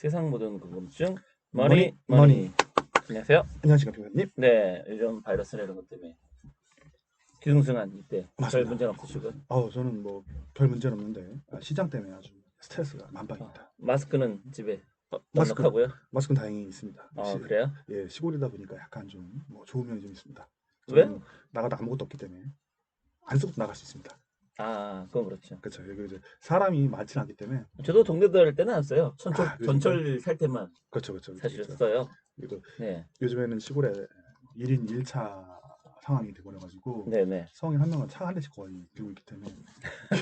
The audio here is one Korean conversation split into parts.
세상 모든 궁금증 머니 머니 머니. 머니. 안녕하세요. 안녕하십니까 교수님. 네, 요즘 바이러스나 이런 것 때문에 기승승한 이때 별 맞습니다. 문제는 없으시고 저는 뭐 별 문제는 없는데 시장 때문에 아주 스트레스가 만방입니다. 마스크는 집에 마스크 넉넉하고요. 마스크는 다행히 있습니다. 그래요? 예, 시골이다 보니까 약간 좀 뭐 좋은 면이 좀 있습니다. 왜? 저는 나가도 아무것도 없기 때문에 안 쓰고 나갈 수 있습니다. 그건 그렇죠. 그렇죠. 여기 이제 사람이 많지 않기 때문에 저도 동네 다닐 때는 안 써요. 그러신가요? 전철 살 때만 그렇죠, 그렇죠, 그렇죠, 사실은 그렇죠. 써요. 그리고 네, 요즘에는 시골에 1인 1차 상황이 돼버려가지고 네, 네. 성인 한 명은 차 한 대씩 거의 들고 있기 때문에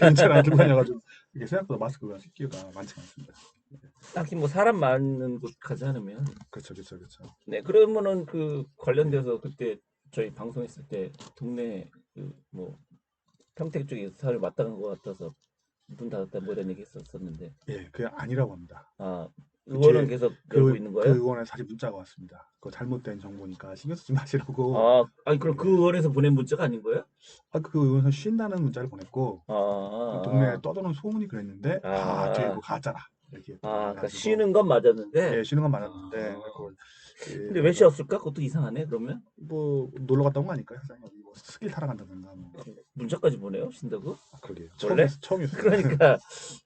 개인차를 안 들고 다녀가지고 이게 생각보다 마스크가 습기가 많지 않습니다. 딱히 뭐 사람 많은 곳 가지 않으면. 그렇죠, 그렇죠, 그렇죠. 네, 그러면은 그 관련돼서 그때 저희 방송했을 때 동네 그뭐 평택 쪽에 사람이 왔다 간 것 같아서 문 닫았다 뭐 이런 얘기 했었는데 예, 그게 아니라고 합니다. 아 그 의원은 뒤에 계속 열고 있는 그 거예요? 의원에 사실 문자가 왔습니다. 그거 잘못된 정보니까 신경 쓰지 마시라고. 아니 그럼 그 예, 의원에서 보낸 문자가 아닌 거예요? 그 의원은 쉰다는 문자를 보냈고 그 동네에 아, 떠도는 소문이 그랬는데 아, 다 뒤에 뭐 아, 가짜라 이렇게 또 그러니까 해가지고 쉬는 건 맞았는데 예, 쉬는 건 맞았는데 아, 그걸 예, 근데 왜 쉬었을까? 그것도 이상하네 그러면 뭐 놀러 갔다 온 거 아닐까요? 세상에 어디 뭐 스킬 타러 간다든가 뭐. 문자까지 보내요? 쉰다고? 그러게요. 원래? 처음이었어요. 그러니까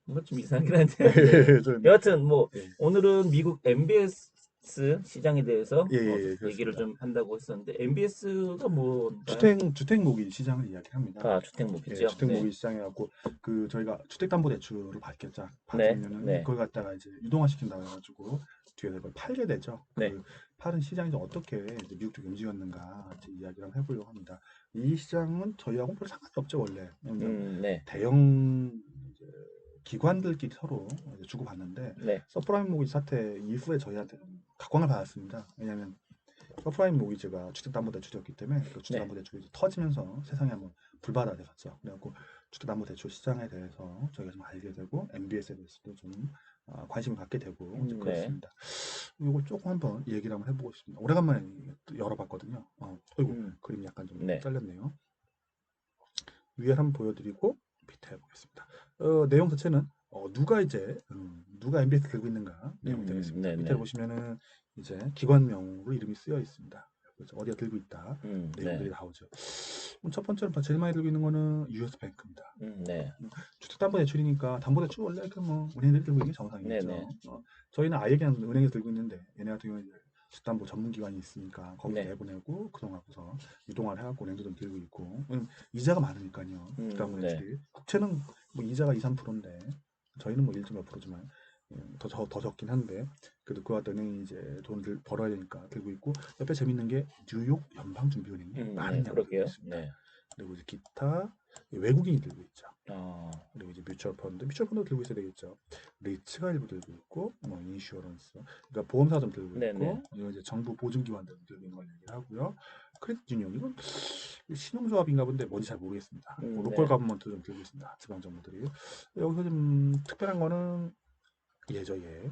뭔가 좀 이상하긴 한데 네. 예, 좀, 여하튼 뭐 예, 오늘은 미국 MBS 시장에 대해서 예, 예, 예, 얘기를 그렇습니다. 좀 한다고 했었는데 MBS가 뭔가요? 주택 모기 시장을 이야기합니다. 주택 예, 모기죠. 주택 네. 모기 시장에 갖고 그 저희가 주택담보대출을 네. 받으면은 네. 그걸 갖다가 이제 유동화시킨다 해가지고 뒤에서 그걸 팔게 되죠. 네. 그 파는 시장이 이제 어떻게 이제 미국 쪽에 움직였는가 이제 이야기를 한번 해보려고 합니다. 이 시장은 저희하고 별 상관이 없죠 원래. 왜냐면 네. 대형 이제 기관들끼리 서로 이제 주고받는데 네. 서프라임 모기지 사태 이후에 저희한테는 각광을 받았습니다. 왜냐하면 서프라임 모기지가 주택담보대출이었기 때문에 그 네. 주택담보대출이 이제 터지면서 세상에 한번 불바다가 됐었죠. 그래갖고 주택담보대출 시장에 대해서 저희가 좀 알게 되고 MBS에 대해서도 좀 관심을 갖게 되고 이제 네. 그렇습니다. 이걸 조금 한번 얘기를 한번 해보고 싶습니다. 오래간만에 또 열어봤거든요. 어이구 음. 그림 약간 좀 네. 잘렸네요. 위에 한번 보여드리고 밑에 해보겠습니다. 내용 자체는 누가 MBS 들고 있는가 내용이 되겠습니다. 네. 밑에 네. 보시면은 이제 기관명으로 이름이 쓰여 있습니다. 그래서 어디가 들고 있다 내용들이 네. 나오죠. 첫 번째로 제일 많이 들고 있는 거는 US 뱅크입니다. 네. 주택담보대출이니까 담보대출 원래 그 뭐 은행들이 들고 있는 게 네. 네. 정상이겠죠. 저희는 아예 그냥 은행에서 들고 있는데 얘네 같은 경우는 이제 주택담보 전문기관이 있으니까 거기서 네. 내보내고 그동안고서 이동을 해갖고 은행도 좀 들고 있고 이자가 많으니까요. 네. 주택담보대출이 국채는 뭐 이자가 2, 3%인데 저희는 뭐 1몇 프로지만 더 적긴 한데 그래도 그와 같은 은행이 이제 돈을 벌어야 되니까 들고 있고 옆에 재밌는 게 뉴욕 연방준비은행이 네. 많은 양을 들고 그러게요. 있습니다. 네. 그리고 이제 기타 외국인이 들고 있죠. 아, 그리고 이제 뮤추얼 펀드 들고 있어야 되겠죠. 리츠가 일부 들고 있고, 뭐 인슈어런스, 그러니까 보험사 좀 들고 네. 네. 있고, 이거 이제 정부 보증기관들 들고 있는 걸 얘기를 하고요. 크레딧 유니온 이건 신용조합인가 본데 뭔지 잘 모르겠습니다. 뭐 로컬 네. 가버먼트 좀 들고 있습니다. 지방 정부들이. 여기서 좀 특별한 거는 예저예.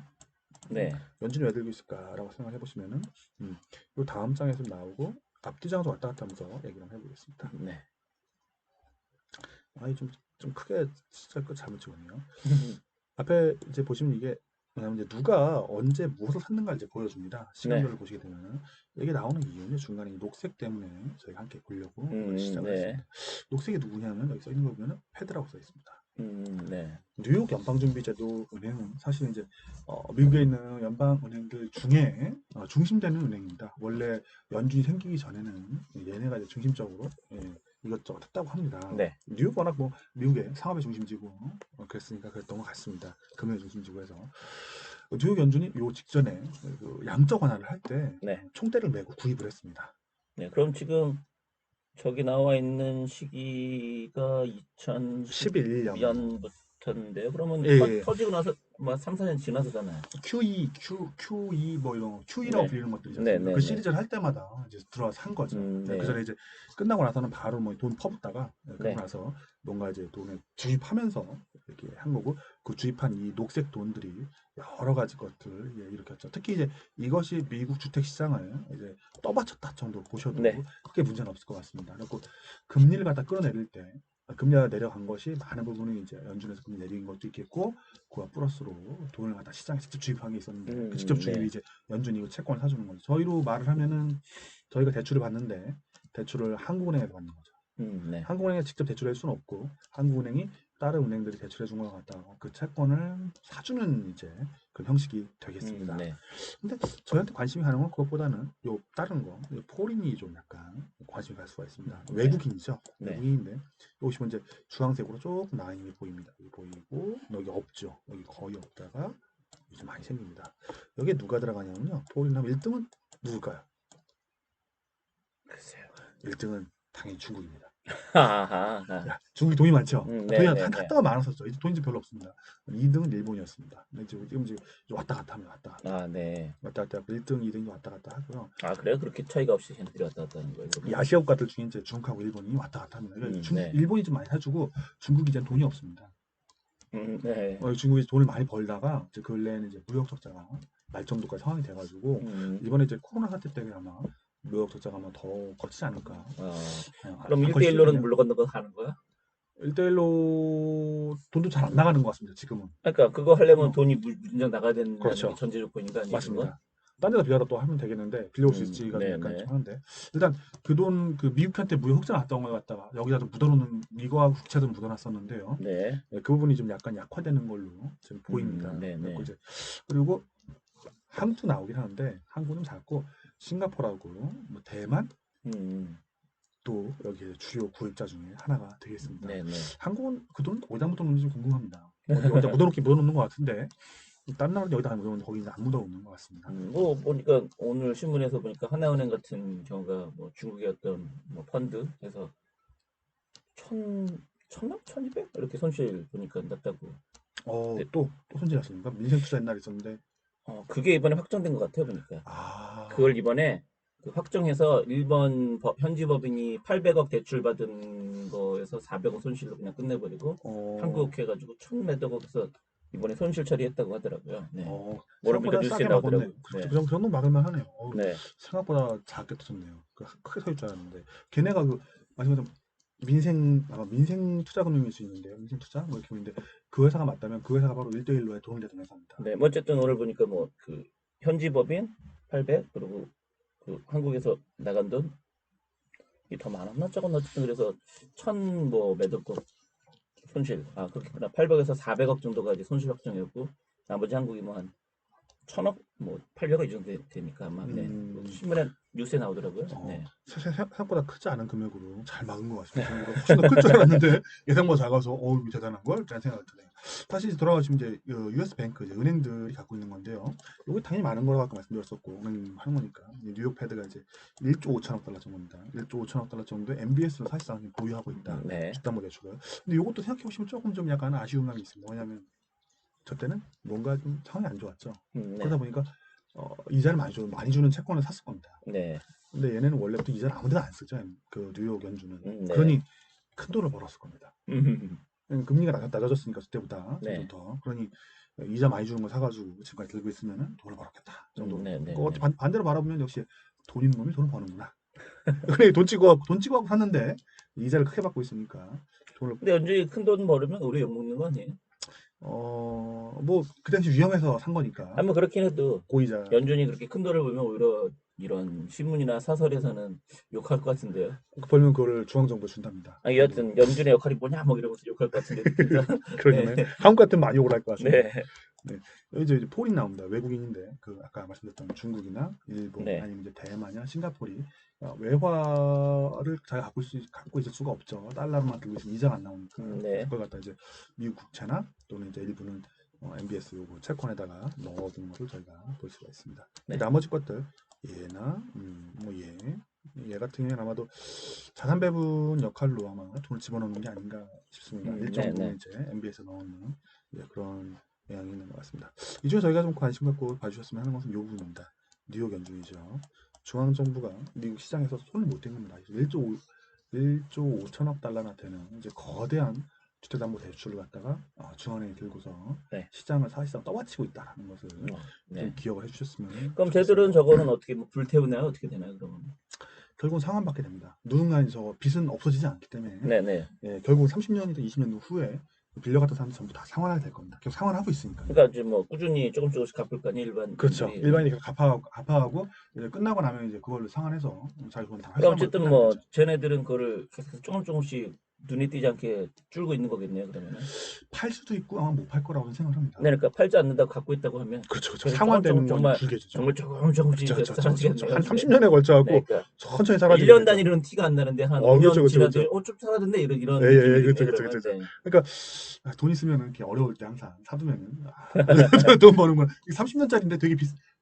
네. 연준이 왜 들고 있을까라고 생각해 보시면은, 요 다음 장에서 나오고 앞뒤 장에서 왔다 갔다 하면서 얘기를 한번 해보겠습니다. 네. 좀 크게 진짜 그 잘못 찍었네요. 앞에 이제 보시면 이게 뭐냐면 이제 누가 언제 무엇을 샀는가 이제 보여줍니다. 네. 시간별로 보시게 되면은 이게 나오는 이유는 중간에 이 녹색 때문에 저희가 함께 보려고 이걸 시작을 네. 했습니다. 녹색이 누구냐면 여기 써 있는 거 보면은 패드라고 써 있습니다. 네. 뉴욕 연방준비제도 은행은 사실 이제 미국에 있는 연방은행들 중에 중심되는 은행입니다. 원래 연준이 생기기 전에는 얘네가 이제 중심적으로 이것저것 했다고 합니다. 네. 뉴욕 워낙 뭐 미국의 상업의 중심지고 그랬으니까 그랬던 것 같습니다. 금융의 중심지고 해서 뉴욕 연준이 요 직전에 그 양적 완화를 할 때 네. 총대를 메고 구입을 했습니다. 네. 그럼 지금 저기 나와 있는 시기가 11년 2011년부터인데요. 그러면 예, 예. 터지고 나서 뭐 3, 4년 지나서잖아요. QE 뭐 이런 거, QE라고 네. 불리는 것들이지 네, 않습니까? 네, 그 네. 시리즈를 할 때마다 이제 들어와서 산 거죠. 그 네. 전에 이제 끝나고 나서는 바로 뭐 돈 퍼붓다가 그러고 네. 나서 뭔가 이제 돈을 주입하면서 이렇게 한 거고 그 주입한 이 녹색 돈들이 여러 가지 것들을 일으켰죠. 특히 이제 이것이 미국 주택 시장을 이제 떠받쳤다 정도로 보셔도 네. 크게 문제는 없을 것 같습니다. 그리고 금리를 갖다 끌어내릴 때 금리가 내려간 것이 많은 부분은 이제 연준에서 금리 내린 것도 있겠고, 그와 플러스로 돈을 갖다 시장에 직접 주입한 게 있었는데, 그 직접 주입이 네. 이제 연준이 이 채권을 사주는 거죠. 저희로 말을 하면은 저희가 대출을 받는데 대출을 한국은행에서 받는 거죠. 네. 한국은행에 직접 대출할 수는 없고 한국은행이 다른 은행들이 대출해 준 걸 갖다가 그 채권을 사주는 이제 그 형식이 되겠습니다. 네. 근데 저희한테 관심이 가는 건 그것보다는 요 다른 거, 요 포린이 좀 약간 관심이 갈 수가 있습니다. 네. 외국인이죠. 네. 외국인인데 여기 보시면 이제 주황색으로 조금 라인이 보입니다. 여기 보이고 여기 없죠. 여기 거의 없다가 이제 많이 생깁니다. 여기에 누가 들어가냐면요. 포린 하면 1등은 누굴까요? 글쎄요. 1등은 당연히 중국입니다. 하하하. 야, 중국이 돈이 많죠. 돈이 네네네. 한때가 많았었죠. 이제 돈이 별로 없습니다. 2등은 일본이었습니다. 근데 지금 이제 왔다 갔다 합니다. 왔다 갔다. 네. 왔다 갔다 하고 1등, 2등이 왔다 갔다 하고요. 그래요? 그렇게 차이가 없이 걔네들이 왔다 갔다 하는 거예요? 이 아시아 국가들 중에 이제 중국하고 일본이 왔다 갔다 합니다. 그러니까 네. 일본이 좀 많이 사주고 중국이 이제 돈이 없습니다. 네. 중국이 돈을 많이 벌다가 이제 근래에는 이제 무역 적자가 날 정도까지 상황이 돼가지고 이번에 이제 코로나 사태 때문에 아마 무역 적자가 아마 더 거치지 않을까. 그럼 안 1대1로는 거치거든요. 물러 건너서 하는 거야? 1대1로 돈도 잘 안 나가는 것 같습니다. 지금은. 그러니까 그거 하려면 어, 돈이 무진장 나가야 된다는 게 그렇죠. 전제 조건인가 아니에요, 그거? 맞습니다. 딴 데다 빌려다 또 하면 되겠는데 빌려올 수 있지가 좀 약간 네네. 좀 하는데 일단 그 돈 그 미국한테 무역 흑자 났던 걸 갖다가 여기다 좀 묻어놓는 미국하고 국채도 묻어놨었는데요. 네. 네, 그 부분이 좀 약간 약화되는 걸로 지금 보입니다. 네네. 그리고 한국도 나오긴 하는데 한국은 작고 싱가포르하고 뭐 대만 또 여기 주요 구입자 중에 하나가 되겠습니다. 네네. 한국은 그 돈 어디다 묻어놓는지 좀 궁금합니다. 어디다 묻어놓는 것 같은데 다른 나라는 여기다 묻어놓는데 거기 안 묻어놓는 것 같습니다. 뭐 보니까 오늘 신문에서 보니까 하나은행 같은 경우가 뭐 중국의 어떤 뭐 펀드에서 천억, 1200 이렇게 손실 보니까 났다고. 근데 또 손질했습니까? 민생 투자 옛날에 있었는데 그게 이번에 확정된 것 같아요 보니까. 아, 그걸 이번에 그 확정해서 일본 현지 법인이 800억 대출 받은 거에서 400억 손실로 그냥 끝내버리고 어, 한국 해가지고 천 몇억 억에서 이번에 손실 처리했다고 하더라고요. 네. 오늘 보니까 생각보다 뉴스에 싸게 막았네. 나오더라고요. 네. 그 정도 막을만 하네요. 네. 생각보다 작게 터졌네요. 크게 터질 줄 알았는데 걔네가 그 말씀하신 민생 투자 금융일 수 있는데요. 민생 투자 뭐 이렇게 있는데 그 회사가 맞다면 그 회사가 바로 1대1로에 돈을 내던 회사입니다. 네. 뭐 어쨌든 오늘 보니까 뭐 그 현지 법인 800 그리고 그 한국에서 나간 돈이 더 많았나 적었나 어쨌든 그래서 천 뭐 몇억 억 손실. 그렇겠구나. 800에서 400억 정도가 이제 손실 확정이었고 나머지 한국이 뭐 한 천억 뭐 800억 이 정도 되니까 아마 네. 뭐 음, 신문에 뉴스에 나오더라고요. 네. 생각보다 크지 않은 금액으로 잘 막은 것 같습니다. 저는 훨씬 더 클 줄 알았는데 예상보다 작아서 이거 대단한 걸? 라는 생각이 드네요. 다시 돌아가시면 이제 US 뱅크 이제 은행들이 갖고 있는 건데요. 여기 당연히 많은 거라고 아까 말씀드렸었고 은행 하는 거니까 뉴욕 패드가 이제 1조 5천억 달러 정도입니다. 1조 5천억 달러 정도의 MBS를 사실상 보유하고 있다. 네. 주담보대출을. 근데 이것도 생각해 보시면 조금 좀 약간 아쉬운 감이 있습니다. 왜냐하면 저 때는 뭔가 좀 상황이 안 좋았죠. 네. 그러다 보니까 이자를 많이 주는 채권을 샀을 겁니다. 네. 근데 얘네는 원래부터 이자를 아무 데나 안 쓰죠. 그 뉴욕 연준은. 네. 그러니 큰 돈을 벌었을 겁니다. 음, 금리가 낮아졌으니까 그때보다 네. 점점 더. 그러니 이자 많이 주는 거 사가지고 지금까지 들고 있으면 돈을 벌었겠다 정도로. 네, 네, 그거 네. 반대로 바라보면 역시 돈 있는 놈이 돈을 버는구나. 그래 돈 찍어 갖고 샀는데 이자를 크게 받고 있으니까 돈을 근데 연준이 큰 돈 벌으면 우리 욕먹는 거 아니에요? 뭐 그 당시 위험해서 산 거니까 뭐 그렇긴 해도 고이자 연준이 그렇게 큰 돈을 벌면 오히려 이런 신문이나 사설에서는 욕할 것 같은데요. 벌면 그거를 중앙정부에 준답니다. 여하튼 연준의 역할이 뭐냐 뭐 이러면서 욕할 것 같은데 진짜. 그러려면 네. 한국 같으면 많이 욕을 할 것 같습니다. 네. 네. 여기 이제 폴이 나옵니다. 외국인인데 그 아까 말씀드렸던 중국이나 일본 네. 아니면 이제 대만이나 싱가포르이 외화를 잘 갖고 있을 수가 없죠. 달러로만 들고 있으면 이자가 안 나오니까 네. 그걸 갖다 이제 미국 국채나 또는 이제 일부는 MBS 요거 채권에다가 넣어두는 것을 저희가 볼 수가 있습니다. 네. 나머지 것들 얘나 얘 같은 경우는 아마도 자산 배분 역할로 아마 돈을 집어넣는 게 아닌가 싶습니다. 일정 부분 네. 이제 MBS에 넣는 그런 영향이 있는 것 같습니다. 이 중에 저희가 좀 관심 갖고 봐주셨으면 하는 것은 이 부분입니다. 뉴욕 연준이죠. 중앙정부가 미국 시장에서 손을 못 댄 겁니다. 1조 5천억 달러나 되는 이제 거대한 주택담보대출을 갖다가 중앙은행이 들고서 네. 시장을 사실상 떠받치고 있다는 것을 네. 좀 기억을 해주셨으면 그럼 좋겠습니다. 쟤들은 저거는 어떻게 뭐 불태우나요? 어떻게 되나요? 그러면? 결국은 상환받게 됩니다. 누군가 저 빚은 없어지지 않기 때문에 네네. 예, 결국 30년이든 20년 후에 빌려갔던 사람들 전부 다 상환하게 될 겁니다. 계속 상환하고 있으니까. 그러니까 이제 뭐 꾸준히 조금씩 갚을 거 아니에요 일반 그렇죠. 분들이. 일반인이 갚아가고 이제 끝나고 나면 이제 그걸로 상환해서 자기 돈 다 그러니까 회수하면 어쨌든 끝나는 뭐 거죠. 쟤네들은 그거를 계속 조금씩 눈에 띄지 않게 줄고 있는 거겠네요 그러면은. 팔 수도 있고 아마 못 팔 거라고 생각을 합니다. 네, 그러니까 팔지 않는다고 갖고 있다고 하면 그렇죠, 그렇죠. 그래서 상환되는 건 정말 줄게 주죠. 정말 조금씩 그렇죠, 이제 그렇죠, 그렇죠, 그렇죠. 사라지겠네요. 한 네. 30년에 걸쳐갖고 네, 그러니까 천천히 사라지게 1년 되죠. 단위로는 티가 안 나는데 한 그렇죠, 5년 그렇죠, 지나도 그렇죠. 좀 살아졌네 이런 예, 예, 느낌이겠네요. 그렇죠, 그렇죠, 그러면. 그렇죠. 네. 그러니까 돈 있으면은 이렇게 어려울 때 항상 사두면은 돈 버는 건 30년짜리인데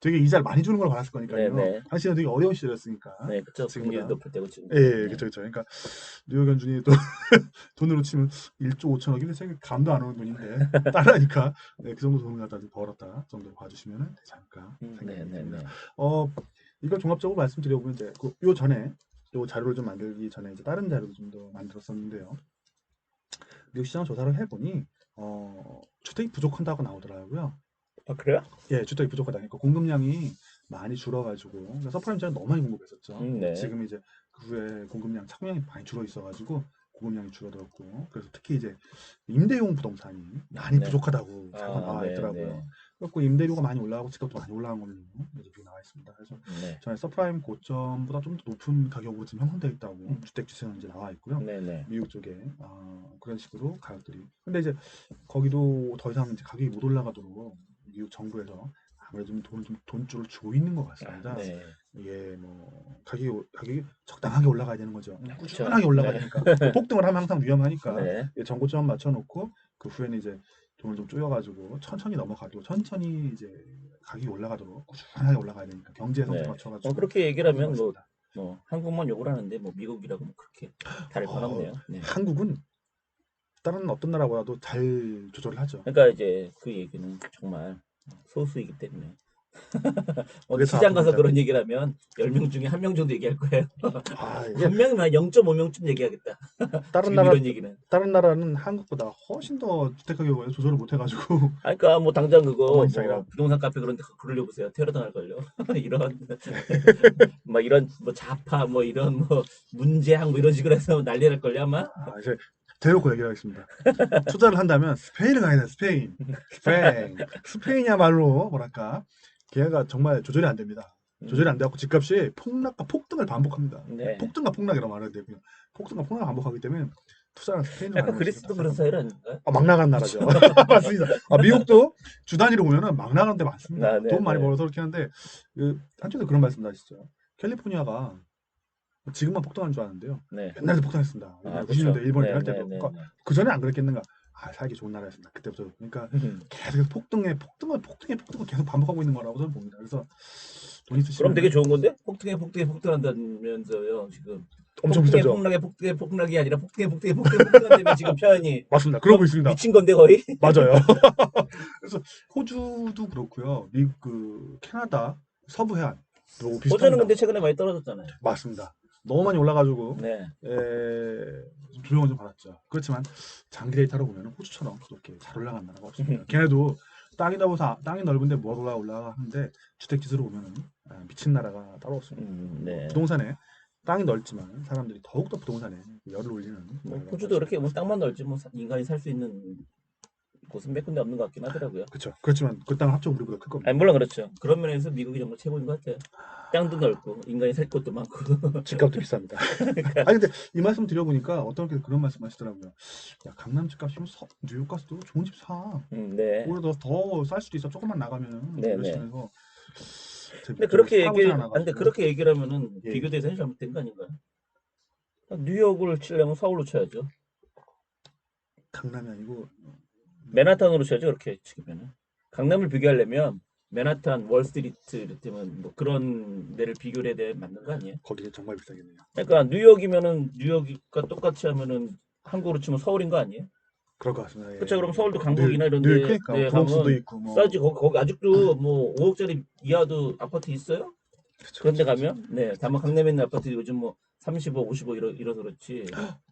되게 이자를 많이 주는 걸 받았을 거니까요. 네네. 당신은 되게 어려운 시절이었으니까. 네, 그쵸. 금리 지금보다. 높을 때고 지금. 예, 예, 네. 그렇죠, 그렇죠. 그러니까 뉴욕 연준이 또 돈으로 치면 1조 5천억인데 생각 감도 안 오는 돈인데 따라하니까 네, 그 정도 돈을 갖다 벌었다 정도 봐주시면 되지 않을까 생각이 듭니다. 네네네. 이걸 종합적으로 말씀드려보면 이제 요 전에 요 자료를 좀 만들기 전에 이제 다른 자료도 좀 더 만들었었는데요. 미국 시장 조사를 해보니 주택이 부족한다고 나오더라고요. 아 그래요? 예, 주택이 부족하다. 그러니까 공급량이 많이 줄어가지고 그러니까 서프라임 전에 너무 많이 공급했었죠. 네. 지금 이제 그 후에 공급량 착공량이 많이 줄어 있어가지고 공급량이 줄어들었고 그래서 특히 이제 임대용 부동산이 많이 네. 부족하다고 자료가 나와 네, 있더라고요. 네. 그래서 이임대료가 많이 올라가고 집값도 많이 올라간 걸로 이제 비가 나와 있습니다. 그래서 네. 전에 서프라임 고점보다 좀 더 높은 가격으로 지금 형성되어 있다고 주택 지수는 이제 나와 있고요. 네네. 미국 쪽에 그런 식으로 가격들이. 근데 이제 거기도 더 이상 이제 가격이 못 올라가도록 미국 정부에서 아무래도 좀 돈줄을 주고 있는 것 같습니다. 네. 이게 뭐 가격이 적당하게 올라가야 되는 거죠. 그쵸. 꾸준하게 올라가야 네. 되니까 폭등을 하면 항상 위험하니까 네. 정고점 맞춰놓고 그 후에는 이제 돈을 좀 쪼여가지고 천천히 넘어가도 천천히 이제 가격이 올라가도록 꾸준하게 올라가야 되니까 경제 성장 네. 맞춰가지고 그렇게 얘기를 하면 하는 것 뭐 같습니다. 한국만 욕을 하는데 뭐 미국이라고 뭐 그렇게 다를 건 없네요. 네. 한국은 다른 어떤 나라보다도 잘 조절을 하죠. 그러니까 이제 그 얘기는 정말 소수이기 때문에 그게 더 시장 아픈 가서 문제고. 그런 얘기를 하면 10명 중에 1명 정도 얘기할 거예요. 이게 한 명이면 0.5명쯤 얘기하겠다. 다른 지금 나라 이런 얘기는. 다른 나라는 한국보다 훨씬 더 주택 가격을 조절을 못 해가지고 아니, 그러니까 뭐 당장 그거 엉망진창이라. 뭐 부동산 카페 그런 데 그러려 보세요. 테러 당할 걸요. 이런 막 이런 뭐 자파 뭐 이런 뭐 문제항 뭐 이런 식으로 해서 난리 날 걸요 아마. 이제 대놓고 얘기하겠습니다. 투자를 한다면 스페인을 가야 돼. 스페인이야말로 뭐랄까 걔가 정말 조절이 안 됩니다. 조절이 안 돼갖고 집값이 폭락과 폭등을 반복합니다. 네. 폭등과 폭락이라고 말해야 되고요. 폭등과 폭락을 반복하기 때문에 투자는 스페인으로 약간 가는 그리스도 그런 스타일 아닌가? 막 나간 나라죠. 맞습니다. 미국도 주 단위로 보면은 막 나가는 데 많습니다. 네, 돈 많이 네. 벌어서 그렇게 하는데 한쪽에서 그런 말씀 하시죠. 캘리포니아가 지금만 폭등한 줄 아는데요. 네. 옛날에 폭등했습니다. 옛날 90년대 그렇죠. 일본이 네, 할 때도. 네, 그러니까 네. 그 전에 안 그랬겠는가? 살기 좋은 나라였습니다. 그때부터. 그러니까 계속 폭등을 계속 반복하고 있는 거라고 저는 봅니다. 그래서 돈 있으시면 그럼 되게 좋은 건데? 폭등한다면서요 지금. 엄청 폭등의 비싸죠. 폭락이 아니라 폭등한다면 지금 표현이 맞습니다. 그러고 있습니다. 미친 건데 거의. 맞아요. 그래서 호주도 그렇고요. 미국 캐나다 서부 해안 또 비슷합니다. 호주는 근데 최근에 많이 떨어졌잖아요. 맞습니다. 너무 많이 올라가지고 네. 좀 조정을 좀 받았죠. 그렇지만 장기 데이터로 보면 호주처럼 그렇게 잘 올라간 나라가 없습니다. 걔네도 땅이 넓은데 뭘 올라가는데 주택 지수로 보면 미친 나라가 따로 없습니다. 네. 부동산에 땅이 넓지만 사람들이 더욱더 부동산에 열을 올리는. 뭐 호주도 그렇게 뭐 땅만 넓지 뭐 인간이 살 수 있는 곳은 몇 군데 없는 것 같긴 하더라고요. 그렇죠. 그렇지만 그 땅을 합쳐 우리보다 클 겁니다. 아니 물론 그렇죠. 그런 면에서 미국이 정말 최고인 것 같아요. 땅도 넓고 인간이 살 곳도 많고 집값도 비쌉니다. 아니 근데 이 말씀 드려보니까 어떤 분께서 그런 말씀하시더라고요. 야 강남 집값이면 뉴욕 가서도 좋은 집 사. 네. 오히려 더 쌀 수도 있어. 조금만 나가면. 네, 그러시면서 근데 그렇게 얘기를 하면은 예. 비교 대상이 잘못된 거 아닌가요? 뉴욕을 치려면 서울로 쳐야죠. 강남이 아니고 맨하탄으로 쳐야죠. 그렇게 치면은 강남을 비교하려면 맨하탄, 월스트리트 이렇다면 뭐 그런 데를 비교를 해야 돼 맞는 거 아니에요? 거기는 정말 비싸겠네요. 그러니까 뉴욕이면은 뉴욕과 똑같이 하면은 한국으로 치면 서울인 거 아니에요? 그럴 것 같습니다. 예. 그렇죠. 그럼 서울도 강북이나 이런 늘 데 그러니까 네, 브롱스도 가면 있고 뭐. 싸지. 거기 아직도 뭐 5억짜리 이하도 아파트 있어요? 그쵸, 그런데 그쵸, 가면 네, 다만 강남에 있는 아파트 요즘 뭐 30억, 50억 이러서 그렇지.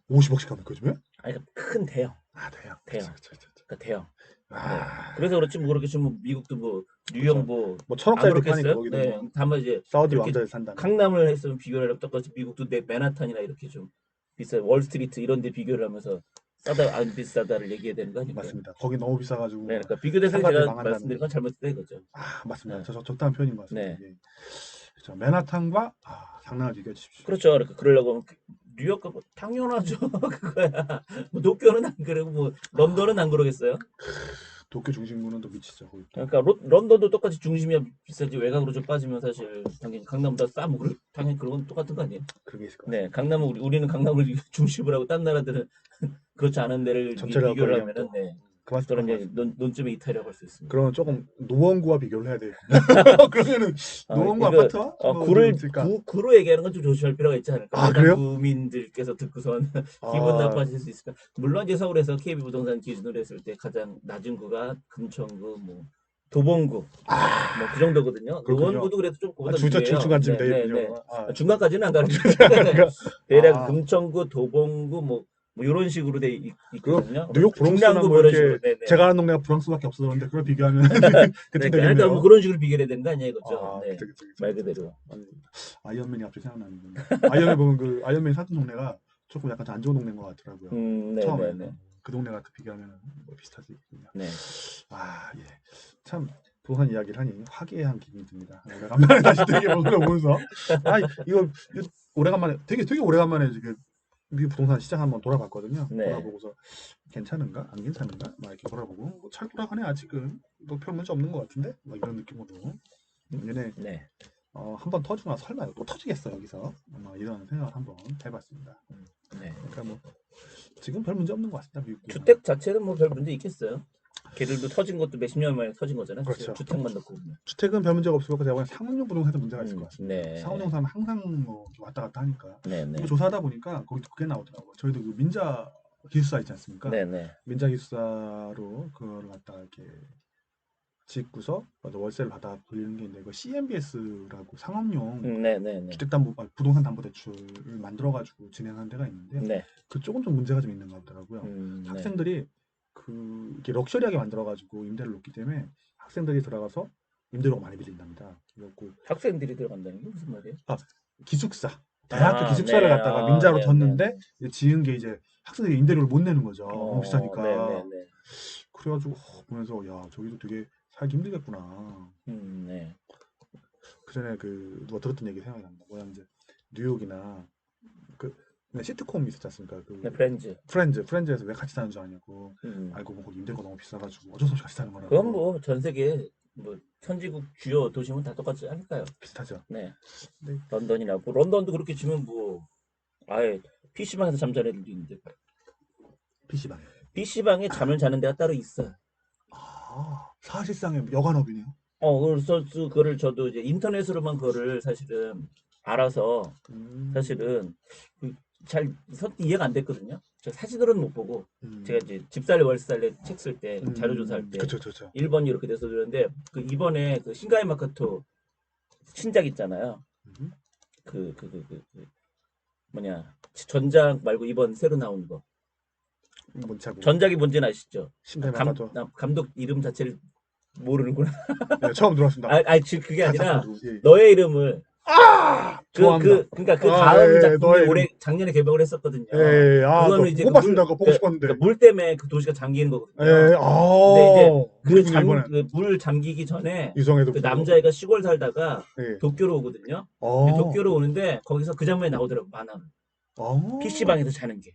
50억씩 하면 요즘에? 아니 큰 대형. 대형. 대형. 그쵸. 그러니까 대형. 네. 아, 그래서 그렇지 뭐 그렇게 지금 뭐 미국도 뭐 뉴욕 그렇죠. 뭐 뭐 안 천억짜리도 파니까 그렇겠어요? 거기도 네. 뭐 다만 이제 사우디 그렇게 왕자에 산다는. 강남을 했으면 비교를 하려면 똑같이 미국도 내 맨하탄이나 이렇게 좀 비싸 월스트리트 이런 데 비교를 하면서 싸다 안 비싸다를 얘기해야 되는 거 아닐까요? 맞습니다. 거기 너무 비싸가지고 네. 뭐 그러니까 비교 대상이 상가들이 제가 망한다는 말씀드린 거. 건 잘못됐다 이거죠. 아, 맞습니다. 네. 적당한 표현인 것 같습니다. 네. 이게. 그렇죠. 맨하탄과 상랑을 비교해 주십시오. 그렇죠. 그러니까 그러려고 하면 뉴욕 가고 당연하죠. 그거야. 뭐 도쿄는 안 그러고 뭐 런던은 안 그러겠어요? 도쿄 중심부는 또 미치죠. 거기 또. 그러니까 런던도 똑같이 중심이야 비싸지 외곽으로 좀 빠지면 사실 당연히 강남보다 싸고 당연히 그런 건 똑같은 거 아니에요? 그게 있을 것 네, 같습니다. 강남은 우리는 강남을 중심으로 하고 딴 나라들은 그렇지 않은 데를 전체를 갖고 비교를 얘기하면 하면은 또 네, 그런 그런 것 이제 같습니다. 논점의 이탈이라고 할 수 있습니다. 그러면 조금 노원구와 비교를 해야 되겠군요. 그러면은 노원구 이거 아파트와 뭐 어디 있을까? 구로 얘기하는 건 좀 조심할 필요가 있지 않을까? 아, 일반 그래요? 구민들께서 듣고선 기분 아, 나빠하실 수 있을까? 물론 이제 서울에서 KB부동산 기준으로 했을 때 가장 낮은 구가 금천구, 뭐 도봉구, 뭐 그 정도거든요. 그렇군요. 노원구도 그래도 좀 아, 그보다 위에요. 중간쯤 네, 네, 네. 되겠군요. 아, 중간까지는 안 가는데 그러니까, 대략 아, 금천구, 도봉구 뭐 이런 식으로 그 있거든요. 뉴욕 브롱스나 중량구 뭐 뭐 이런 식으로. 이렇게 네, 네. 제가 아는 동네가 브롱스밖에 없었는데 그걸 비교하면 네, 대충 그러니까 뭐 되겠네요. 그런 식으로 비교해야 되는 거 아니에요, 이거죠? 아, 네, 그쵸. 말 그대로. 아니, 아이언맨이 갑자기 생각나는군요. 아이언맨 보면 그 아이언맨 사는 동네가 조금 약간 안 좋은 동네인 것 같더라고요. 네, 네, 처음에 네, 그 동네가 또 비교하면 뭐 비슷하지. 네. 아, 예. 참 부동산 이야기를 하니 화기애애한 기분이 듭니다. 오래간만에 다시 되게 보면서 이거 오래간만에 되게 오래간만에 지금 미국 부동산 시장 한번 돌아봤거든요. 네. 돌아보고서 괜찮은가 안 괜찮은가 막 이렇게 돌아보고 뭐 잘 돌아가네 아직은 뭐 별 문제 없는 것 같은데 막 이런 느낌으로 얘네 네. 한번 터지고 나서 설마 또 터지겠어 여기서 이런 생각을 한번 해봤습니다. 네. 그러니까 뭐 지금 별 문제 없는 것 같습니다. 미국 부동산. 주택 자체는 뭐 별 문제 있겠어요? 걔들도 터진 것도 몇십 년 만에 터진 거잖아요. 사실 그렇죠. 주택만 넣고 보면. 주택은 별 문제가 없을 거고 제가 보기엔 상업용 부동산에도 문제가 있을 것 같습니다. 네. 상업용 부동산은 항상 뭐 왔다 갔다 하니까 네, 네. 이거 조사하다 보니까 거기도 그게 나오더라고요. 저희도 그 민자 기숙사 있지 않습니까? 네, 네. 민자 기숙사로 그거를 갖다가 이렇게 짓고서 월세를 받아 돌리는 게 있는데 그 CMBS라고 상업용 네, 네, 네. 부동산 담보 대출을 만들어 가지고 진행하는 데가 있는데 네. 그쪽은 좀 문제가 좀 있는 것 같더라고요. 네. 학생들이 이렇게 럭셔리하게 만들어 가지고 임대를 놓기 때문에 학생들이 들어가서 임대료가 많이 빌린답니다. 그래갖고 학생들이 들어간다는 게 무슨 말이에요? 기숙사 대학교 기숙사를 네. 갖다가 민자로 네, 네, 졌는데 네. 이제 지은 게 이제 학생들이 임대료를 못 내는 거죠. 너무 네, 네, 비싸니까. 네. 그래가지고 보면서 야 저기도 되게 살기 힘들겠구나. 네. 그 전에 누가 들었던 얘기 생각이 납니다. 뭐냐 이제 뉴욕이나 그 시트콤 있었지 않습니까? 네, 프렌즈. 프렌즈에서 왜 같이 사는 줄 아냐고 알고 보고 임대료가 너무 비싸가지고 어쩔 수 없이 같이 사는 거라고. 그건 뭐 전 세계 뭐 선진국 주요 도시면 다 똑같지 않을까요? 비슷하죠. 네. 네. 런던이나 뭐 런던도 그렇게 치면 뭐 아예 PC방에서 잠자는 애들도 있는데 PC방에. PC방에 잠을 자는 데가 따로 있어요. 사실상의 여관업이네요. 그래서 그거를 저도 이제 인터넷으로만 그거를 사실은 알아서 사실은 잘 이해가 안 됐거든요. 제가 사진으로는 못 보고 제가 이제 집살래 월살래 책 쓸 때 자료 조사할 때 그쵸. 1번이 이렇게 돼서 그러는데 그 이번에 그 신가이 마카토 신작 있잖아요. 음, 뭐냐 전작 말고 이번 새로 나온 거 뭔지 잘 모르겠어요. 전작이 뭔지는 아시죠? 신발 막아줘. 감독 이름 자체를 모르는구나. 네, 처음 들어왔습니다. 지금 그게 아니라 작가도, 예. 너의 이름을 좋아합니다. 그러니까 그 다음 예, 작품이 너의 올해 이름. 작년에 개봉을 했었거든요. 예, 그거는 이제 못 봤습니다. 그거 보고 싶었는데. 물 때문에 그 도시가 잠기는 거거든요. 예, 근데 이제 이번에 물 잠기기 전에 유성에도 그 보고. 남자애가 시골 살다가 예. 도쿄로 오거든요. 아, 도쿄로 오는데 거기서 그 장면이 나오더라고 만화. PC방에서 자는 게.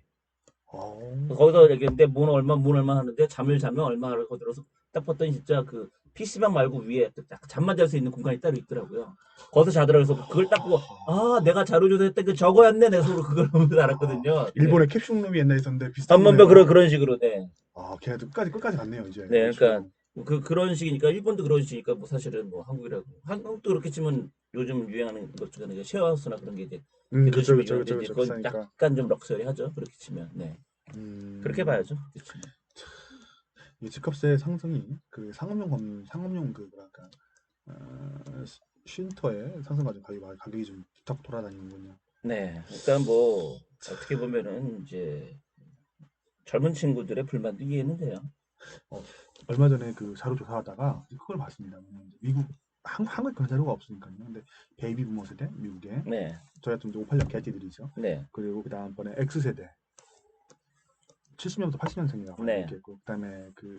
거기서 얘기했는데 문 얼마 하는데 잠을 자면 얼마를 거들어서 딱 봤더니 진짜 그 PC방 말고 위에 딱 잠만 잘 수 있는 공간이 따로 있더라고요. 거기서 자더라고요. 그래서 그걸 딱 보고 내가 자료 조사했던 그 저거였네. 내가 속으로 그걸 보면서 알았거든요. 일본의 캡슐룸이 옛날에 있었는데 비슷한 한번 거네요. 그런 식으로 네. 걔네도 끝까지 갔네요 이제. 네, 그러니까 그렇죠. 그런 식이니까 일본도 그런 식이니까 뭐 사실은 뭐 한국도 그렇게 치면 요즘 유행하는 것 중에 이제 쉐어하우스나 그런 게 이제 그쵸. 도시민인데 이제 그건 비싸니까. 약간 좀 럭셔리하죠. 그렇게 치면 네. 그렇게 봐야죠. 그렇게 치면. 이 집값의 상승이 그 상업용 그 뭐랄까 쉼터의 상승 가지고 가격이 좀 툭 돌아다니는군요. 네, 그러니까 뭐 어떻게 보면은 이제 젊은 친구들의 불만도 이해는 돼요. 얼마 전에 그 자료 조사하다가 그걸 봤습니다. 미국 한국에 그런 자료가 없으니까요. 근데 베이비 부머 세대 미국에 네, 저희 같은 58년 개띠들이죠. 네, 그리고 그 다음번에 X 세대 70년부터 80년생이라고 네, 이렇게 있고 그다음에 그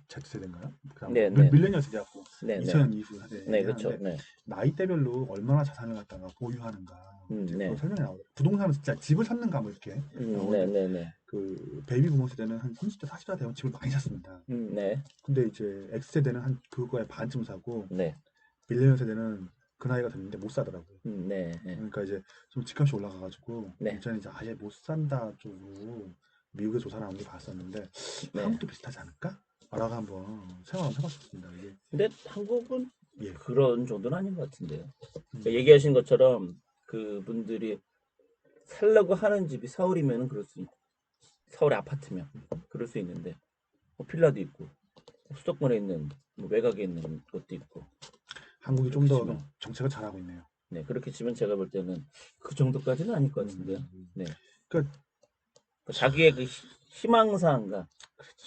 Z 세대인가요? 그다음 네, 네, 밀레니얼 세대하고 네, 네, 2000년 이후 네, 그렇죠. 세대하는데 네, 나이대별로 얼마나 자산을 갖다가 보유하는가 이제 그거 네, 설명이 나오더라고요. 부동산은 진짜 집을 샀는가 뭐 이렇게 네, 나오는데 네, 네, 그 베이비 부머 세대는 한 30대 40대 되면 집을 많이 샀습니다. 네, 근데 이제 X 세대는 한 그거의 반쯤 사고 네, 밀레니얼 세대는 그 나이가 됐는데 못 사더라고요. 네, 네, 그러니까 이제 좀 집값이 올라가가지고 네, 이제는 이제 아예 못 산다 쪽으로 미국에 조사를 한번 봤었는데 네. 한국도 비슷하지 않을까? 라고 한번 생각 한번 해봤습니다. 이게 근데 한국은 예, 그런 정도는 아닌 것 같은데요. 그러니까 음, 얘기하신 것처럼 그분들이 살려고 하는 집이 서울이면은 그럴 수 서울의 아파트면 그럴 수 있는데 뭐 필라도 있고 수도권에 있는 뭐 외곽에 있는 것도 있고 한국이 좀 그렇게 더 치면 정책을 잘하고 있네요. 네 그렇게 치면 제가 볼 때는 그 정도까지는 아닐 것 같은데요. 음, 네 그러니까 자기의 그 희망사항과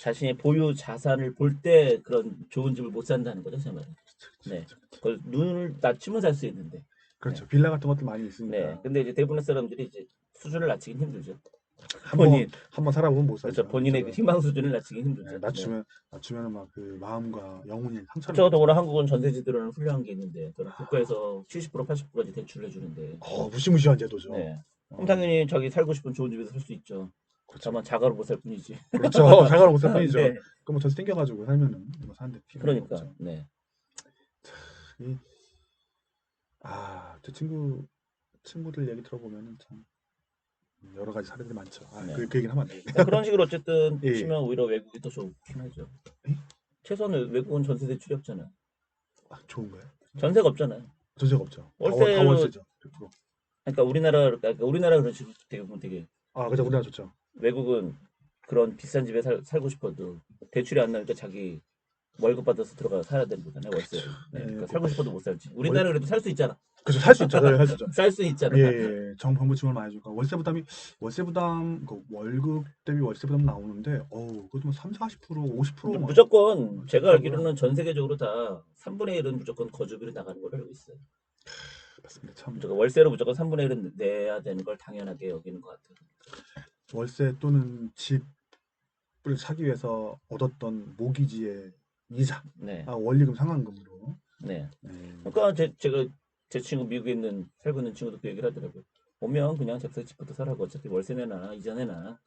자신의 보유 자산을 볼 때 그런 좋은 집을 못 산다는 거죠, 제 말은. 네, 그걸 눈을 낮추면 살 수 있는데. 네, 그렇죠. 빌라 같은 것도 많이 네. 있으니까 근데 이제 대부분의 사람들이 이제 수준을 낮추긴 힘들죠. 한번 본인, 한번 살아보면 못 그렇죠. 사죠. 본인의 그 그렇죠. 희망 수준을 낮추기 네, 힘들죠. 네. 낮추면 막 그 마음과 영혼이 상처를 그렇죠. 받죠. 더구나 한국은 전세지들은 훌륭한 게 있는데, 저는 국가에서 70% 80%까지 대출을 해주는데, 무시무시한 제도죠. 네. 그럼 어, 당연히 자기 살고 싶은 좋은 집에서 살 수 있죠. 그렇죠. 다만 자가로 못 살 뿐이지. 그렇죠. 자가로 못 살 뿐이죠. 네. 그럼 전세 땡겨가지고 살면은 뭐 사는데 필요가 그러니까, 없죠. 네. 이, 제 친구들 얘기 들어보면은 참 여러 가지 사례들이 많죠. 네. 그 얘기는 하면 안 되겠네. 그러니까 그런 식으로 어쨌든 예, 예. 치면 오히려 외국이 더 좋긴 하죠. 에? 최소한 외국은 전세 대출이 없잖아요. 좋은 거예요? 전세가 없잖아요. 전세가 없죠. 다 월세로 월세죠. 100%. 그러니까 우리나라 그런 식으로 되게 그죠. 우리나라 좋죠. 외국은 그런 비싼 집에 살고 싶어도 대출이 안 나니까 자기 월급 받아서 들어가 살아야 되는 거잖아요. 월세를. 네. 예, 그러니까 그, 살고 싶어도 못 살지. 월, 우리나라 그래도 살 수 있잖아. 그죠. 살 수 있죠. 살 수 있죠. 살 수 있잖아. 예, 예. 정부 지원을 많이 주니까 월세 부담 그 월급 대비 월세 부담 나오는데 그것도 뭐 3, 40% 50% 막 무조건 제가 좋더라고요. 알기로는 전 세계적으로 다 3분의 1은 무조건 거주비로 나가는 걸로 알고 있어요. 맞습니다. 참 무조건 월세로 무조건 3분의 1은 내야 되는 걸 당연하게 여기는 것 같아요. 월세 또는 집을 사기 위해서 얻었던 모기지의 이자, 네. 원리금 상환금으로. 네. 예. 그러니까 제가 제 친구 미국에 살고 있는 친구도 그 얘기를 하더라고요. 오면 그냥 작사집부터 사라고 어차피 월세 내나 이자 내나.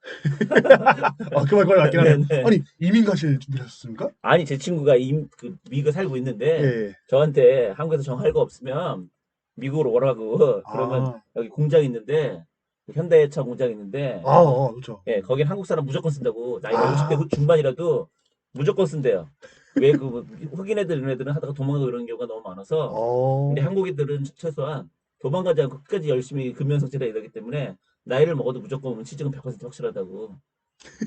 그 말 거의 맞긴 하네요. 네. 아니 이민 가실 준비를 하셨습니까? 아니 제 친구가 그 미국에 살고 예. 있는데 예. 저한테 한국에서 정할 거 없으면 미국으로 오라고 그러면 아, 여기 공장 있는데 현대차 공장 있는데 그렇죠. 예 거긴 한국 사람 무조건 쓴다고 나이가 아, 50대 중반이라도 무조건 쓴대요. 왜 그 흑인 애들 이런 애들은 하다가 도망가고 이런 경우가 너무 많아서 근데 어, 한국인들은 최소한 도망가지 않고 끝까지 열심히 근면성실해 이러기 때문에 나이를 먹어도 무조건 취직은 100% 확실하다고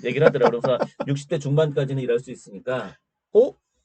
얘기를 하더라고요. 그래서 60대 중반까지는 일할 수 있으니까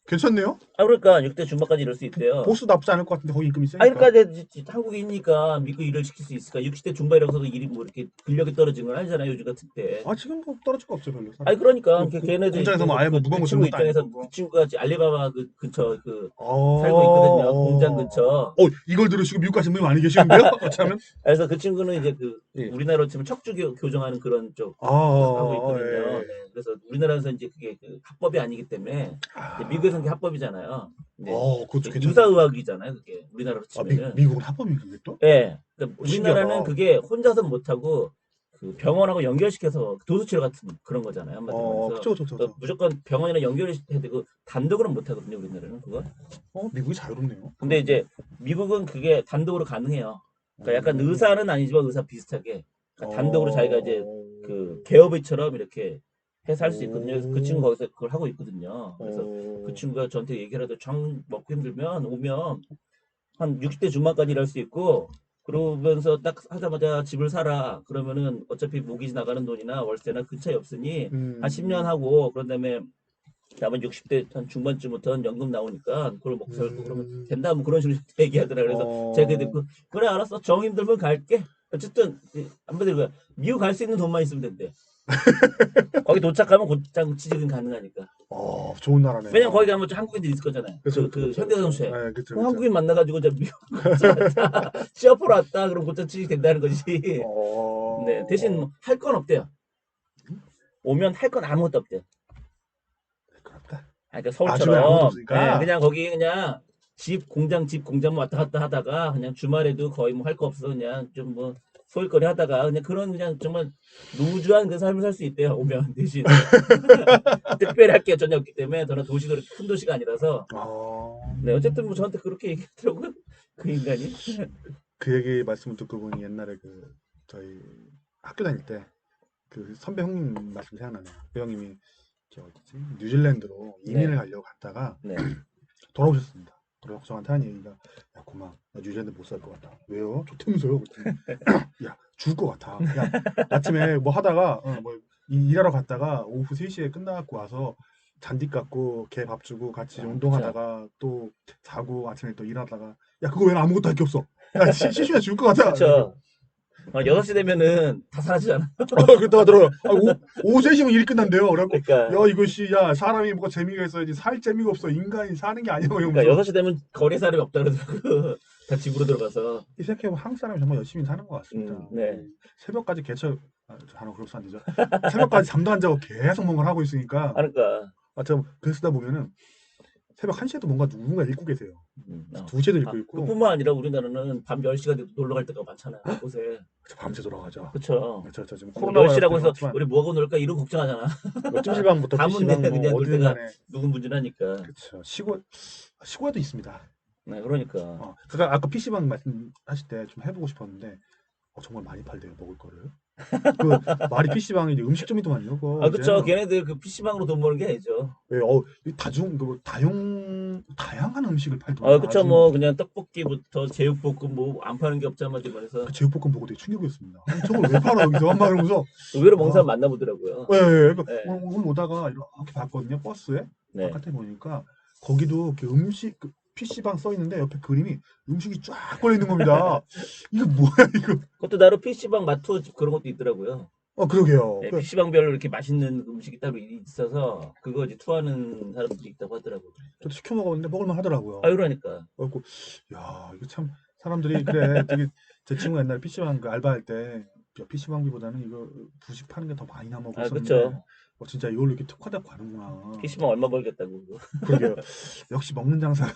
괜찮네요. 그러니까 60대 중반까지 일할 수 있대요. 보수 나쁘지 않을 것 같은데 거기 임금이 그러니까 세니까. 한국인이니까 미국 일을 시킬 수 있을까? 60대 중반이라고 해서 일이 뭐 이렇게 근력이 떨어지는 건 아니잖아요. 요즘 같은 때. 지금 뭐 떨어질 거 없죠 별로. 그러니까 그 걔네들 공장에서 뭐 입장에서 아예 뭐 무거운 그 거 들은 친구 것도 아니고 입장에서 뭐. 그 친구가 알리바바 그 근처 그 어, 살고 있거든요. 공장 근처. 이걸 들으시고 미국 가신 분이 많이 계시는데요? 어쩌면. 그래서 그 친구는 이제 그 예. 우리나라로 치면 척주 교정하는 그런 쪽 하고 있거든요. 예. 네. 그래서 우리나라에서 이제 그게 그 합법이 아니기 때문에 이제 미국에서는 그게 합법이잖아요. 네. 그것도 괜찮네요. 유사의학이잖아요. 그게 우리나라로 치면은. 미국은 합법인 그게 또? 예. 그러니까 신기하다. 우리나라는 그게 혼자서 못하고 그 병원하고 연결시켜서 도수치료 같은 그런 거잖아요. 한마디로 말해서. 그쵸. 무조건 병원이랑 연결해야 되고 단독으로는 못하거든요. 우리나라는 그거. 미국이 자유롭네요. 근데 이제 미국은 그게 단독으로 가능해요. 그러니까 약간 어, 의사는 아니지만 의사 비슷하게 그러니까 단독으로 자기가 이제 그 어, 개업의처럼 이렇게 해서 할 수 있거든요. 그래서 그 친구 오, 거기서 그걸 하고 있거든요. 그래서 그 친구가 저한테 얘기를 하더 정 먹고 힘들면 오면 한 60대 중반까지 일할 수 있고 그러면서 딱 하자마자 집을 사라 그러면은 어차피 모기지 나가는 돈이나 월세나 그 차이 없으니 한 10년 하고 그런 다음에 남은 60대 한 중반쯤부터는 연금 나오니까 그걸 먹고 살고 그러면 음, 된다 뭐 그런 식으로 얘기하더라고요. 그래서 제가 어, 듣고 그래 알았어 정 힘들면 갈게. 어쨌든 한마디로 미국 갈 수 있는 돈만 있으면 된대. 거기 도착하면 곧장 취직은 가능하니까. 좋은 나라네요. 왜냐면 거기 가면 한국인들이 있을 거잖아요. 그쵸, 그 그쵸. 현대자동차에. 네, 그쵸, 그럼 그쵸. 한국인 만나가지고 저 미국 왔다, 취업하러 왔다, 그럼 곧장 취직된다는 거지. 네, 대신 뭐 할 건 없대요. 오면 할 건 아무것도 없대요. 그렇다. 아, 그러니까 주말에 아무것도 서울처럼 없으니까. 그냥 거기 그냥 집 공장만 왔다 갔다 하다가 그냥 주말에도 거의 뭐 할 거 없어 그냥 좀 뭐 소일거리 하다가 그냥 그런 그냥 정말 루즈한 그 삶을 살 수 있대요. 오면 대신 특별히 할 게 전혀 없기 때문에 저는 도시도 그렇게 큰 도시가 아니라서 네 어쨌든 뭐 저한테 그렇게 얘기하더라고요. 그 인간이. 그 얘기 말씀을 듣고 보니 옛날에 저희 학교 다닐 때 그 선배 형님 말씀 생각나네요. 그 형님이 어디지? 뉴질랜드로 이민을 네. 가려고 갔다가 네. 돌아오셨습니다. 돌아와서 저한테 한 얘기가 야 고마 나 뉴질랜드 못 살 것 같다. 왜요? 좋다면서요? 그랬더니 야 죽을 것 같아. 야 아침에 뭐 하다가 뭐 일하러 갔다가 오후 3시에 끝나갖고 와서 잔디 깎고 개 밥 주고 같이 운동하다가 또 자고 아침에 또 일하다가 야 그거 왜 아무것도 할 게 없어. 야 시간에 죽을 것 같아. 그렇죠. 6시 되면은 다 사라지잖아. 그랬다가 들어요. 오후 3시면 일이 끝난대요. 그래갖고 그러니까 야 이것이 야 사람이 뭐가 재미가 있어야지 살 재미가 없어. 인간이 사는 게 아니야. 그러니까 이러면서 6시 되면 거리에 사람이 없다 그러더라고. 다 집으로 들어가서. 이 생각해보면 한국 사람이 정말 열심히 사는 것 같습니다. 네. 새벽까지 단어 그렇소 안 되죠. 새벽까지 잠도 안 자고 계속 뭔가를 하고 있으니까 그러니까 참 그러다 보면은 새벽 1시에도 누군가 읽고 계세요. 어. 2시에도 읽고 있고 그뿐만 아니라 우리나라는 밤 10시가 돼도 놀러 갈 때가 많잖아요. 곳에. 밤새 돌아가죠. 그렇죠. 저 지금 뭐 코로나 10시라고 해서 바이러스 우리 뭐 하고 놀까 이런 걱정하잖아. 찜질방부터 밤은 PC방 그냥 뭐 놀 어디든 데가 간에 누군분진하니까. 그렇죠. 시골에도 있습니다. 네, 그러니까. 그러니까 아까 PC방 말씀하실 때 좀 해보고 싶었는데 정말 많이 팔대요 먹을 거를. 그 말이 PC방이 이제 음식점이더만요. 아, 그쵸. 이제는. 걔네들 그 PC방으로 돈 버는 게 아니죠. 예, 이 다양한 음식을 팔더라고요. 그쵸. 아주 뭐 그냥 떡볶이부터 제육볶음 뭐 안 파는 게 없잖아 말해서 그 제육볶음 보고 되게 충격이었습니다. 아니, 저걸 왜 팔아 여기서 막 이러면서 의외로 먹는 사람 아, 만나보더라고요. 예, 예, 그러니까 네. 오늘 오다가 이렇게 봤거든요. 버스에 네. 바깥에 보니까 거기도 이렇게 음식 PC방 써 있는데 옆에 그림이 음식이 쫙 걸려 있는 겁니다. 이거 뭐야 이거? 그것도 나름 PC방 마투어 집 그런 것도 있더라고요. 그러게요. 네, PC방별로 이렇게 맛있는 음식이 따로 있어서 그거 이제 투어하는 사람들이 있다고 하더라고요. 저도 시켜 먹었는데 먹을만 하더라고요. 그러니까. 그래갖고 야 이거 참 사람들이 그래 되게 제 친구 옛날에 PC방 알바할 때 PC방비보다는 이거 부식 파는 게 더 많이 나 먹고 있었는데 그쵸. 진짜 이걸로 이렇게 특화되고 가는구나. PC방 얼마 벌겠다고. 그러게요. 역시 먹는 장사.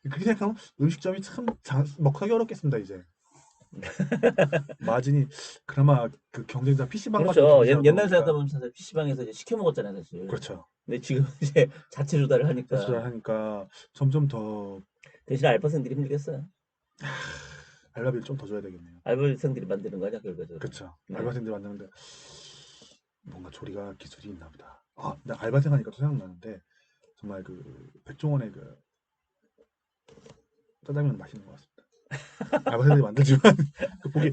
그렇게 생각하면 음식점이 참 먹하기 어렵겠습니다 이제. 마진이 그나마 그 경쟁자 PC방 같은 그렇죠. 경쟁자가 옛날 나오니까. 생각하면 사실 PC방에서 이제 시켜 먹었잖아요, 사실. 그렇죠. 근데 지금 이제 자체 조달을 하니까 그래서 하니까 점점 더 대신 알바생들이 힘들겠어요. 알바비를 좀 더 줘야 되겠네요. 알바생들이 만드는 거냐 결과적으로. 그렇죠. 네. 알바생들 만드는데 뭔가 조리가 기술이 있나 보다. 나 알바생 하니까 또 생각나는데 정말 그 백종원의 그 짜장면 맛있는 것 같습니다. 알바생들이 만들지만 그 보기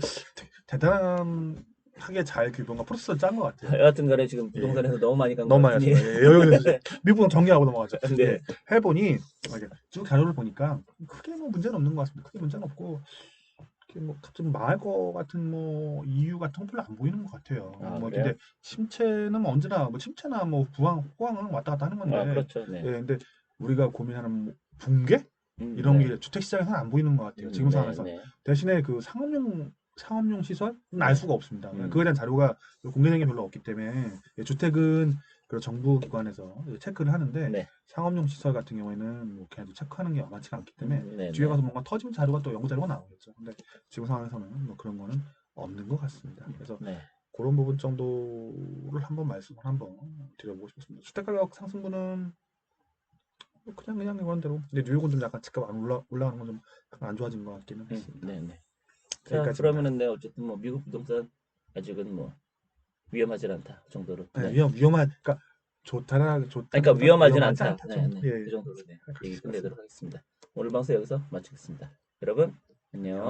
대단하게 잘 그 뭔가 프로세서 짠 것 같아요. 여하튼 간에 지금 부동산에서 너무 많이 간 너무 것 많이 같으니. 하시네요. 여기서 미국은 정리하고 넘어가죠. 네. 해보니 이렇게 쭉 자료를 보니까 크게 뭐 문제는 없는 것 같습니다. 크게 문제는 없고 뭐 갑자기 망할 것 같은 뭐 이유 같은 건 별로 안 보이는 것 같아요. 뭐 그래요? 근데 침체는 뭐 언제나 뭐 침체나 뭐 호황은 왔다 갔다 하는 건데. 그렇죠. 네. 예, 근데 우리가 고민하는 뭐 붕괴 이런 네. 게 주택 시장에서는 안 보이는 것 같아요. 지금 상황에서. 네. 대신에 그 상업용 시설은 알 수가 없습니다. 그거에 대한 자료가 공개된 게 별로 없기 때문에 주택은 그 정부 기관에서 체크를 하는데 네. 상업용 시설 같은 경우에는 뭐 걔네도 체크하는 게 만만치가 않기 때문에 네. 뒤에 가서 뭔가 터지면 자료가 또 연구 자료가 나오겠죠. 근데 지금 상황에서는 뭐 그런 거는 없는 것 같습니다. 그래서 네. 그런 부분 정도를 말씀을 한번 드려보고 싶습니다. 주택가격 상승분은 그냥 이런 대로. 근데 뉴욕은 좀 약간 집값 안 올라가는 건 좀 안 좋아진 것 같기는 했습니다. 네. 자, 여기까지입니다. 그러면은 네 어쨌든 뭐 미국 부동산 아직은 뭐 위험하진 않다 정도로. 네. 위험한 그러니까 그러니까 위험하진 위험하지 않다. 않다. 좀. 예. 그 정도로 얘기 그렇습니다. 끝내도록 하겠습니다. 오늘 방송 여기서 마치겠습니다. 여러분 안녕.